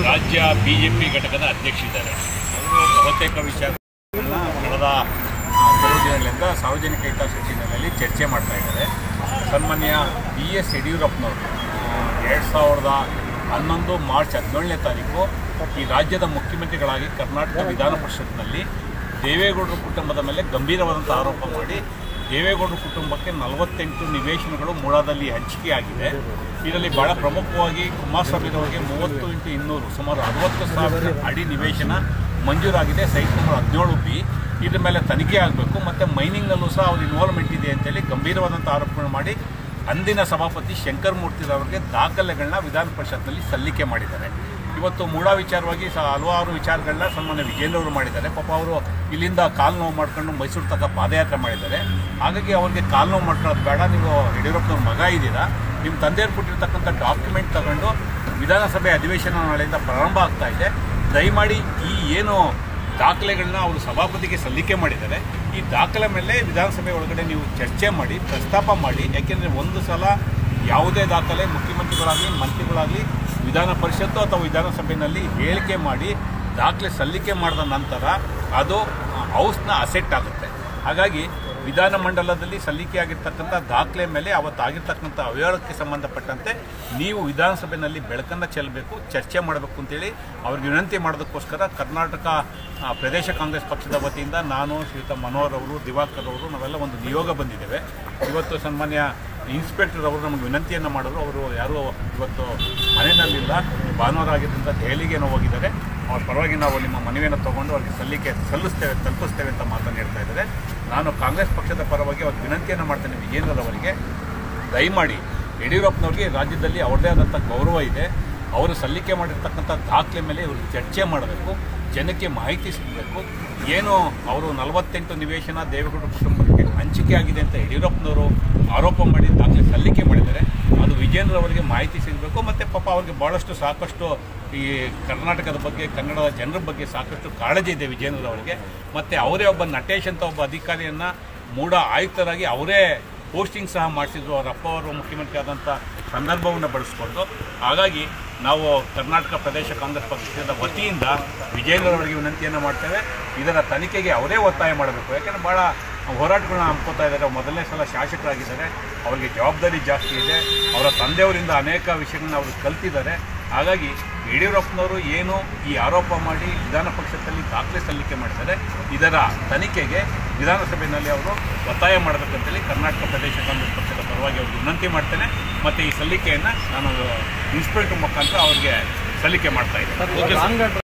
ರಾಜ್ಯ ಬಿಜೆಪಿ ಘಟಕದ ಅಧ್ಯಕ್ಷರಿದ್ದಾರೆ. ಅವರು ಬಹುತೇಕ ವಿಚಾರ ಕಳೆದ ಕೆಲವು ದಿನಗಳಿಂದ ಸಾರ್ವಜನಿಕ ಹಿತಾಸಕ್ತಿನಲ್ಲಿ ಚರ್ಚೆ ಮಾಡ್ತಾ ಇದ್ದಾರೆ. ಸನ್ಮಾನ್ಯ BS ಯಡಿಯೂರಪ್ಪನವರು 2011 ಮಾರ್ಚ್ 17ನೇ ತಾರೀಕು ಈ ರಾಜ್ಯದ ಮುಖ್ಯಮಂತ್ರಿಗಳಾಗಿ ಕರ್ನಾಟಕ ವಿಧಾನ ಪರಿಷತ್ನಲ್ಲಿ ದೇವೇಗೌಡರ ಕುಟುಂಬದ ಮೇಲೆ ಗಂಭೀರವಾದಂಥ ಆರೋಪ ಮಾಡಿ ದೇವೇಗೌಡರ ಕುಟುಂಬಕ್ಕೆ 48 ನಿವೇಶನಗಳು ಮೂಳಾದಲ್ಲಿ ಹಂಚಿಕೆಯಾಗಿದೆ. ಇದರಲ್ಲಿ ಭಾಳ ಪ್ರಮುಖವಾಗಿ ಕುಮಾರಸ್ವಾಮಿಯವರಿಗೆ 30x200 ಸುಮಾರು 60,000 ಅಡಿ ನಿವೇಶನ ಮಂಜೂರಾಗಿದೆ. Site number 17B. ಇದ್ರ ಮೇಲೆ ತನಿಖೆ ಆಗಬೇಕು ಮತ್ತು ಮೈನಿಂಗ್ನಲ್ಲೂ ಸಹ ಅವ್ರ ಇನ್ವಾಲ್ವ್ಮೆಂಟ್ ಇದೆ ಅಂತೇಳಿ ಗಂಭೀರವಾದಂಥ ಆರೋಪಗಳು ಮಾಡಿ ಅಂದಿನ ಸಭಾಪತಿ ಶಂಕರಮೂರ್ತಿರವರಿಗೆ ದಾಖಲೆಗಳನ್ನ ವಿಧಾನ ಪರಿಷತ್ನಲ್ಲಿ ಸಲ್ಲಿಕೆ ಮಾಡಿದ್ದಾರೆ. ಇವತ್ತು ಮೂಡಾ ವಿಚಾರವಾಗಿ ಹಲವಾರು ವಿಚಾರಗಳನ್ನ ಸನ್ಮಾನ್ಯ ವಿಜೇಂದ್ರ ಅವರು ಮಾಡಿದ್ದಾರೆ. ಪಾಪ ಅವರು ಇಲ್ಲಿಂದ ಕಾಲು ನೋವು ಮಾಡ್ಕೊಂಡು ಮೈಸೂರು ತನಕ ಪಾದಯಾತ್ರೆ ಮಾಡಿದ್ದಾರೆ. ಹಾಗಾಗಿ ಅವ್ರಿಗೆ ಕಾಲು ನೋವು ಮಾಡ್ಕೊಳ್ಳೋದು ಬೇಡ, ನೀವು ಯಡಿಯೂರಪ್ಪನವ್ರ ಮಗ ಇದ್ದೀರಾ, ನಿಮ್ಮ ತಂದೆಯವ್ರು ಕೊಟ್ಟಿರ್ತಕ್ಕಂಥ ಡಾಕ್ಯುಮೆಂಟ್ ತಗೊಂಡು ವಿಧಾನಸಭೆ ಅಧಿವೇಶನ ನಾಳೆಯಿಂದ ಪ್ರಾರಂಭ ಆಗ್ತಾ ಇದೆ. ದಯಮಾಡಿ ಈ ಏನು ದಾಖಲೆಗಳನ್ನ ಅವರು ಸಭಾಪತಿಗೆ ಸಲ್ಲಿಕೆ ಮಾಡಿದ್ದಾರೆ, ಈ ದಾಖಲೆ ಮೇಲೆ ವಿಧಾನಸಭೆ ಒಳಗಡೆ ನೀವು ಚರ್ಚೆ ಮಾಡಿ ಪ್ರಸ್ತಾಪ ಮಾಡಿ. ಯಾಕೆಂದರೆ ಒಂದು ಸಲ ಯಾವುದೇ ದಾಖಲೆ ಮುಖ್ಯಮಂತ್ರಿಗಳಾಗಲಿ ಮಂತ್ರಿಗಳಾಗಲಿ ವಿಧಾನ ಪರಿಷತ್ತು ಅಥವಾ ವಿಧಾನಸಭೆಯಲ್ಲಿ ಹೇಳಿಕೆ ಮಾಡಿ ದಾಖಲೆ ಸಲ್ಲಿಕೆ ಮಾಡಿದ ನಂತರ ಅದು ಹೌಸ್ನ ಅಸೆಟ್ ಆಗುತ್ತೆ. ಹಾಗಾಗಿ ವಿಧಾನಮಂಡಲದಲ್ಲಿ ಸಲ್ಲಿಕೆಯಾಗಿರ್ತಕ್ಕಂಥ ದಾಖಲೆ ಮೇಲೆ ಅವತ್ತಾಗಿರ್ತಕ್ಕಂಥ ಅವ್ಯವಹಾರಕ್ಕೆ ಸಂಬಂಧಪಟ್ಟಂತೆ ನೀವು ವಿಧಾನಸಭೆಯಲ್ಲಿ ಬೆಳಕನ್ನು ಚೆಲ್ಲಬೇಕು, ಚರ್ಚೆ ಮಾಡಬೇಕು ಅಂತೇಳಿ ಅವ್ರಿಗೆ ವಿನಂತಿ ಮಾಡೋದಕ್ಕೋಸ್ಕರ ಕರ್ನಾಟಕ ಪ್ರದೇಶ ಕಾಂಗ್ರೆಸ್ ಪಕ್ಷದ ವತಿಯಿಂದ ನಾನು, ಶ್ರೀಯುತ ಮನೋಹರ್ ಅವರು, ದಿವಾಕರ್ ಅವರು ನಾವೆಲ್ಲ ಒಂದು ನಿಯೋಗ ಬಂದಿದ್ದೇವೆ. ಇವತ್ತು ಸನ್ಮಾನ್ಯ ಇನ್ಸ್ಪೆಕ್ಟರ್ ಅವರು ನಮಗೆ ವಿನಂತಿಯನ್ನು ಮಾಡಿದ್ರು. ಅವರು ಯಾರೂ ಇವತ್ತು ಮನೆಯಲ್ಲಿಲ್ಲ, ಭಾನುವಾರ ಆಗಿದ್ದರಿಂದ ದೆಹಲಿಗೆ ಹೋಗಿದ್ದಾರೆ. ಅವ್ರ ಪರವಾಗಿ ನಾವು ನಿಮ್ಮ ಮನವಿಯನ್ನು ತೊಗೊಂಡು ಅವ್ರಿಗೆ ತಲುಪಿಸ್ತೇವೆ ಅಂತ ಮಾತನ್ನು ಹೇಳ್ತಾ ಇದ್ದಾರೆ. ನಾನು ಕಾಂಗ್ರೆಸ್ ಪಕ್ಷದ ಪರವಾಗಿ ಅವ್ರಿಗೆ ವಿನಂತಿಯನ್ನು ಮಾಡ್ತೇನೆ, ವಿಜೇಂದ್ರರವರಿಗೆ ದಯಮಾಡಿ ಯಡಿಯೂರಪ್ಪನವ್ರಿಗೆ ರಾಜ್ಯದಲ್ಲಿ ಅವ್ರದ್ದೇ ಆದಂಥ ಗೌರವ ಇದೆ. ಅವರು ಸಲ್ಲಿಕೆ ಮಾಡಿರ್ತಕ್ಕಂಥ ದಾಖಲೆ ಮೇಲೆ ಇವರು ಚರ್ಚೆ ಮಾಡಬೇಕು, ಜನಕ್ಕೆ ಮಾಹಿತಿ ಸಿಗಬೇಕು. ಏನು ಅವರು 48 ನಿವೇಶನ ದೇವೇಗೌಡರ ಕುಟುಂಬಕ್ಕೆ ಹಂಚಿಕೆ ಆಗಿದೆ ಅಂತ ಯಡಿಯೂರಪ್ಪನವರು ಆರೋಪ ಮಾಡಿ ದಾಖಲೆ ಸಲ್ಲಿಕೆ ಮಾಡಿದ್ದಾರೆ. ಅದು ವಿಜೇಂದ್ರವರಿಗೆ ಮಾಹಿತಿ ಸಿಗಬೇಕು. ಮತ್ತು ಪಾಪ ಅವ್ರಿಗೆ ಭಾಳಷ್ಟು ಸಾಕಷ್ಟು ಈ ಕರ್ನಾಟಕದ ಬಗ್ಗೆ, ಕನ್ನಡದ ಜನರ ಬಗ್ಗೆ ಸಾಕಷ್ಟು ಕಾಳಜಿ ಇದೆ ವಿಜೇಂದ್ರವರಿಗೆ. ಮತ್ತು ಅವರೇ ಒಬ್ಬ ನಟೇಶ್ ಅಂತ ಒಬ್ಬ ಅಧಿಕಾರಿಯನ್ನು ಮೂಡಾ ಆಯುಕ್ತರಾಗಿ ಅವರೇ ಪೋಸ್ಟಿಂಗ್ ಸಹ ಮಾಡಿಸಿದ್ರು, ಅವರ ಅಪ್ಪ ಅವರು ಮುಖ್ಯಮಂತ್ರಿ ಆದಂಥ ಸಂದರ್ಭವನ್ನು ಬಳಸ್ಕೊಂಡು. ಹಾಗಾಗಿ ನಾವು ಕರ್ನಾಟಕ ಪ್ರದೇಶ ಕಾಂಗ್ರೆಸ್ ಪಕ್ಷದ ವತಿಯಿಂದ ವಿಜೇಂದ್ರವರಿಗೆ ವಿನಂತಿಯನ್ನು ಮಾಡ್ತೇವೆ, ಇದರ ತನಿಖೆಗೆ ಅವರೇ ಒತ್ತಾಯ ಮಾಡಬೇಕು. ಯಾಕೆಂದರೆ ಭಾಳ ಹೋರಾಟಗಳನ್ನ ಹಮ್ಮಿಕೊತಾ ಇದ್ದಾರೆ. ಮೊದಲನೇ ಸಲ ಶಾಸಕರಾಗಿದ್ದಾರೆ, ಅವರಿಗೆ ಜವಾಬ್ದಾರಿ ಜಾಸ್ತಿ ಇದೆ. ಅವರ ತಂದೆಯವರಿಂದ ಅನೇಕ ವಿಷಯಗಳನ್ನ ಅವರು ಕಲ್ತಿದ್ದಾರೆ. ಹಾಗಾಗಿ ಯಡಿಯೂರಪ್ಪನವರು ಏನು ಈ ಆರೋಪ ಮಾಡಿ ವಿಧಾನ ಪರಿಷತ್ತಲ್ಲಿ ದಾಖಲೆ ಸಲ್ಲಿಕೆ ಮಾಡಿದ್ದಾರೆ, ಇದರ ತನಿಖೆಗೆ ವಿಧಾನಸಭೆಯಲ್ಲಿ ಅವರು ಒತ್ತಾಯ ಮಾಡಬೇಕಂತೇಳಿ ಕರ್ನಾಟಕ ಪ್ರದೇಶ ಕಾಂಗ್ರೆಸ್ ಪಕ್ಷದ ಪರವಾಗಿ ಅವ್ರಿಗೆ ವಿನಂತಿ ಮಾಡ್ತೇನೆ. ಮತ್ತು ಈ ಸಲ್ಲಿಕೆಯನ್ನು ನಾನು ಇನ್ಸ್ಪೆಕ್ಟರ್ ಮುಖಾಂತರ ಅವ್ರಿಗೆ ಸಲ್ಲಿಕೆ ಮಾಡ್ತಾ ಇದ್ದೇನೆ.